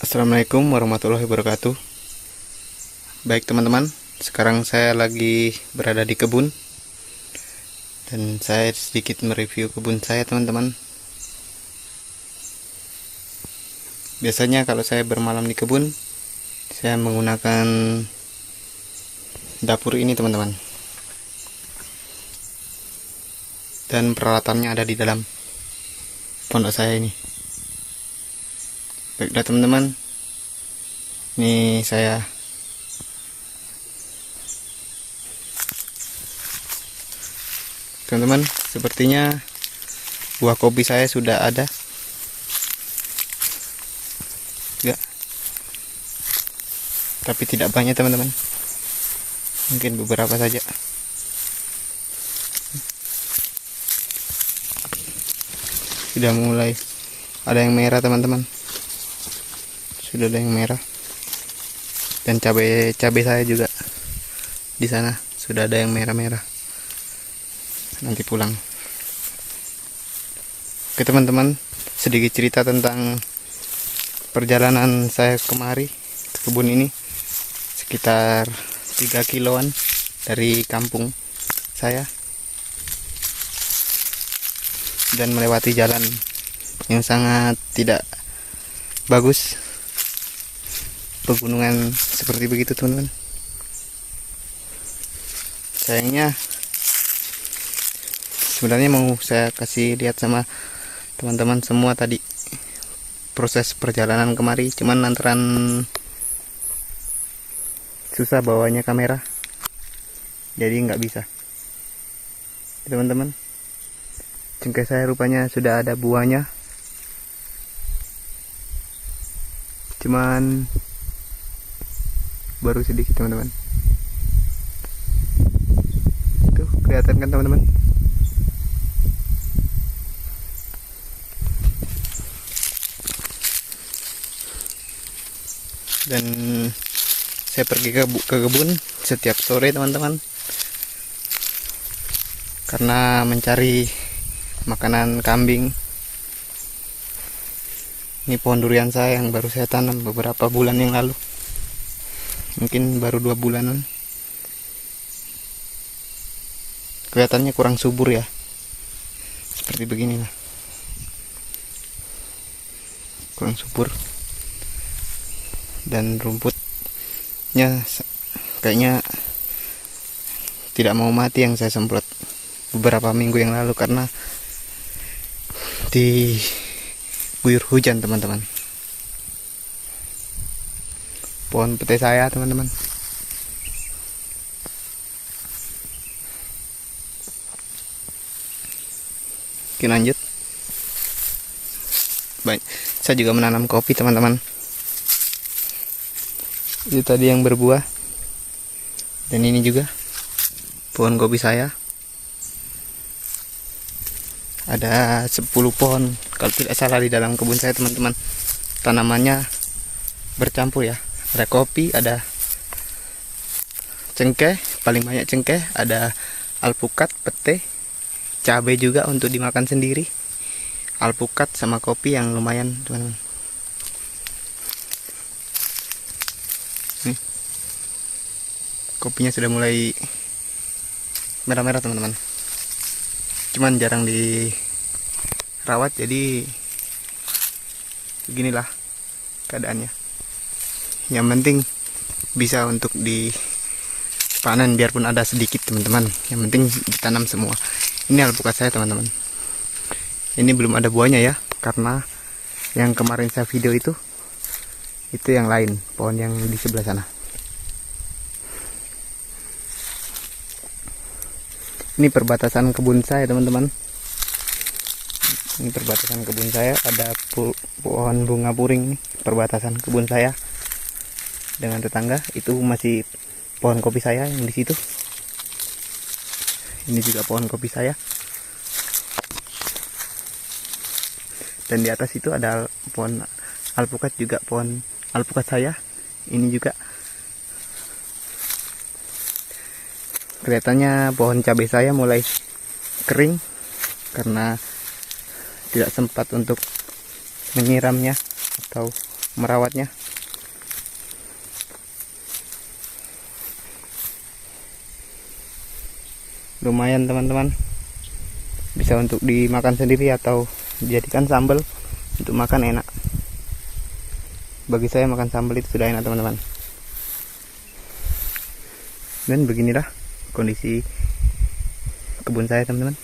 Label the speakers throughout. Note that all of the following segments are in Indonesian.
Speaker 1: Assalamualaikum warahmatullahi wabarakatuh. Baik teman-teman, sekarang saya lagi berada di kebun dan saya sedikit mereview kebun saya teman-teman. Biasanya kalau saya bermalam di kebun, saya menggunakan dapur ini teman-teman, dan peralatannya ada di dalam pondok saya ini. Baiklah teman-teman, ini saya teman-teman, sepertinya buah kopi saya sudah ada ya, tapi tidak banyak teman-teman, mungkin beberapa saja. Sudah mulai ada yang merah teman-teman, sudah ada yang merah, dan cabai saya juga di sana sudah ada yang merah-merah. Nanti pulang. Oke teman-teman, sedikit cerita tentang perjalanan saya kemari ke kebun ini. Sekitar 3 kiloan dari kampung saya, dan melewati jalan yang sangat tidak bagus, pegunungan seperti begitu teman-teman. Sayangnya sebenarnya mau saya kasih lihat sama teman-teman semua tadi proses perjalanan kemari, cuman lantaran susah bawanya kamera jadi nggak bisa teman-teman. Cengkeh saya rupanya sudah ada buahnya, cuman baru sedikit teman-teman. Tuh kelihatan kan teman-teman. Dan saya pergi ke kebun setiap sore teman-teman, karena mencari makanan kambing. Ini pohon durian saya yang baru saya tanam beberapa bulan yang lalu, mungkin baru 2 bulanan. Kelihatannya kurang subur ya, seperti beginilah, kurang subur, dan rumputnya kayaknya tidak mau mati yang saya semprot beberapa minggu yang lalu karena diguyur hujan teman-teman. Pohon pete saya teman-teman. Oke lanjut. Baik, saya juga menanam kopi teman-teman. Itu tadi yang berbuah, dan ini juga pohon kopi saya. Ada 10 pohon kalau tidak salah di dalam kebun saya teman-teman. Tanamannya bercampur ya, ada kopi, ada cengkeh, paling banyak cengkeh, ada alpukat, pete, cabai juga untuk dimakan sendiri, alpukat sama kopi yang lumayan teman-teman. Nih, kopinya sudah mulai merah-merah teman-teman, cuman jarang dirawat, jadi beginilah keadaannya. Yang penting bisa untuk dipanen, biarpun ada sedikit teman-teman, yang penting ditanam semua. Ini alpukat saya teman-teman, ini belum ada buahnya ya, karena yang kemarin saya video itu yang lain, pohon yang di sebelah sana. Ini perbatasan kebun saya teman-teman. Ini perbatasan kebun saya, ada pohon bunga puring nih, perbatasan kebun saya dengan tetangga. Itu masih pohon kopi saya yang di situ. Ini juga pohon kopi saya. Dan di atas itu ada pohon alpukat, juga pohon alpukat saya. Ini juga kelihatannya pohon cabai saya mulai kering karena tidak sempat untuk menyiramnya atau merawatnya. Lumayan teman-teman, bisa untuk dimakan sendiri atau dijadikan sambal untuk makan, enak. Bagi saya makan sambal itu sudah enak teman-teman. Dan beginilah kondisi kebun saya teman-teman,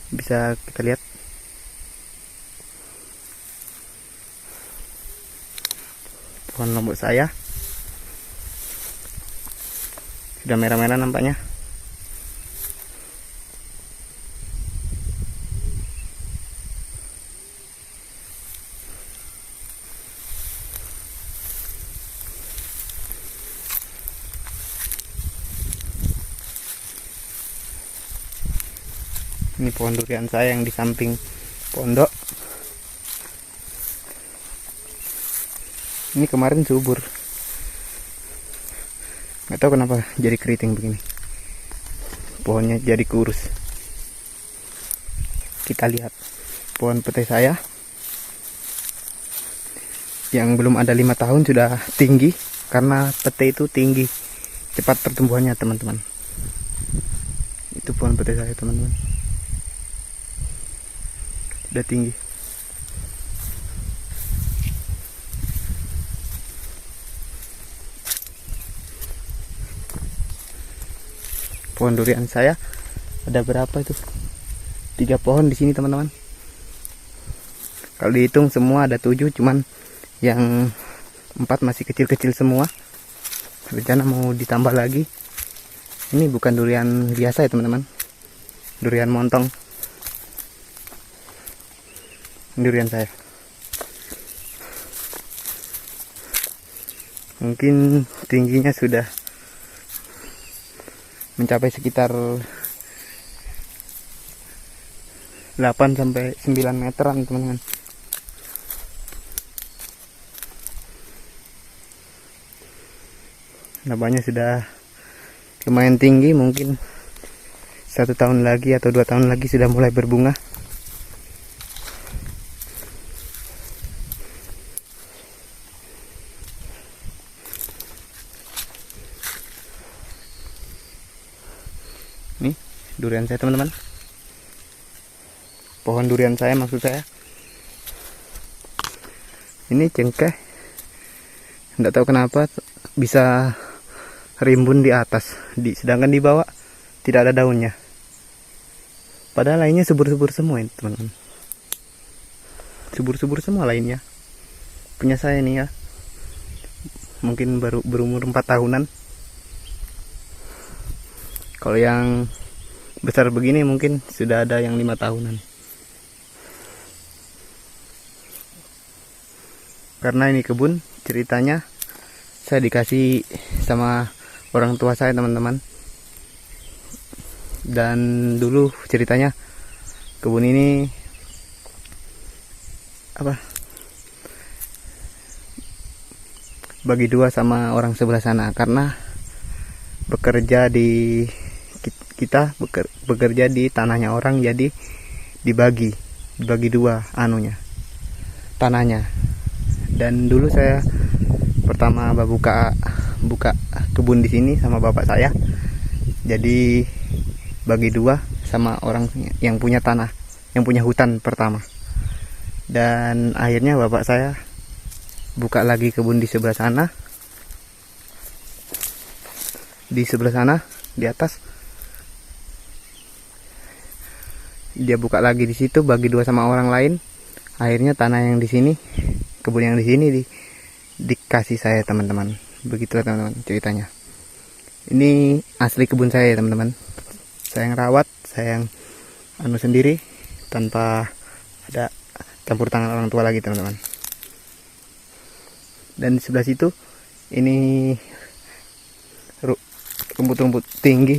Speaker 1: bisa kita lihat. Pohon lombok saya sudah merah-merah nampaknya. Ini pohon durian saya yang di samping pondok. Ini kemarin subur, nggak tahu kenapa jadi keriting begini. Pohonnya jadi kurus. Kita lihat pohon petai saya yang belum ada 5 tahun sudah tinggi, karena petai itu tinggi cepat pertumbuhannya teman-teman. Itu pohon petai saya teman-teman, sudah tinggi. Pohon durian saya ada berapa itu? 3 pohon di sini teman-teman. Kalau dihitung semua ada 7, cuman yang 4 masih kecil-kecil semua. Rencana mau ditambah lagi. Ini bukan durian biasa ya teman-teman, durian montong. Durian saya mungkin tingginya sudah mencapai sekitar 8 sampai 9 meteran teman-teman. Nampaknya sudah lumayan tinggi, mungkin 1 tahun lagi atau 2 tahun lagi sudah mulai berbunga. Nih durian saya teman-teman, pohon durian saya maksud saya. Ini cengkeh, nggak tahu kenapa bisa rimbun di atas, sedangkan di bawah tidak ada daunnya. Padahal lainnya subur-subur semua ini teman-teman, subur-subur semua lainnya. Punya saya nih ya, mungkin baru berumur 4 tahunan. Kalau yang besar begini mungkin sudah ada yang 5 tahunan. Karena ini kebun, ceritanya saya dikasih sama orang tua saya teman-teman. Dan dulu ceritanya kebun ini bagi 2 sama orang sebelah sana, karena bekerja di kita bekerja di tanahnya orang, jadi dibagi 2 tanahnya. Dan dulu saya pertama buka kebun di sini sama bapak saya, jadi bagi 2 sama orang yang punya tanah, yang punya hutan pertama. Dan akhirnya bapak saya buka lagi kebun di sebelah sana, di atas. Dia buka lagi di situ, bagi 2 sama orang lain. Akhirnya tanah yang di sini, kebun yang di sini dikasih saya teman-teman. Begitulah teman-teman ceritanya. Ini asli kebun saya ya teman-teman. Saya yang rawat, saya yang sendiri, tanpa ada campur tangan orang tua lagi teman-teman. Dan di sebelah situ ini rumput-rumput tinggi,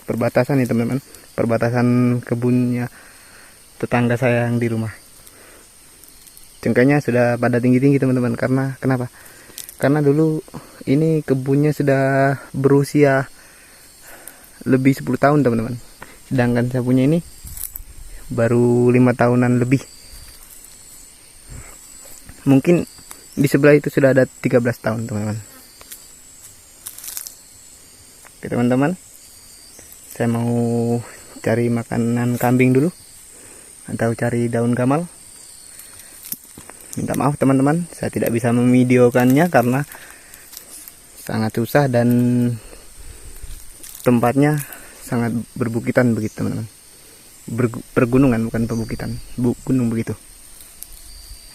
Speaker 1: perbatasan nih teman-teman, perbatasan kebunnya tetangga saya yang di rumah. Cengkehnya sudah pada tinggi-tinggi teman-teman. Karena kenapa? Karena dulu ini kebunnya sudah berusia lebih 10 tahun teman-teman, sedangkan saya punya ini baru 5 tahunan lebih. Mungkin Di sebelah itu sudah ada 13 tahun teman-teman. Oke teman-teman, saya mau cari makanan kambing dulu atau cari daun gamal. Minta maaf teman-teman, saya tidak bisa memvideokannya karena sangat susah dan tempatnya sangat berbukitan begitu teman-teman. Pergunungan bukan perbukitan, gunung begitu.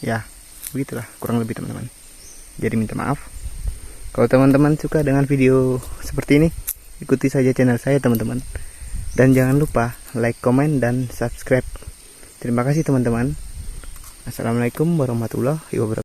Speaker 1: Ya, begitulah kurang lebih teman-teman. Jadi minta maaf. Kalau teman-teman suka dengan video seperti ini, ikuti saja channel saya teman-teman. Dan jangan lupa like, komen, dan subscribe. Terima kasih teman-teman. Assalamualaikum warahmatullahi wabarakatuh.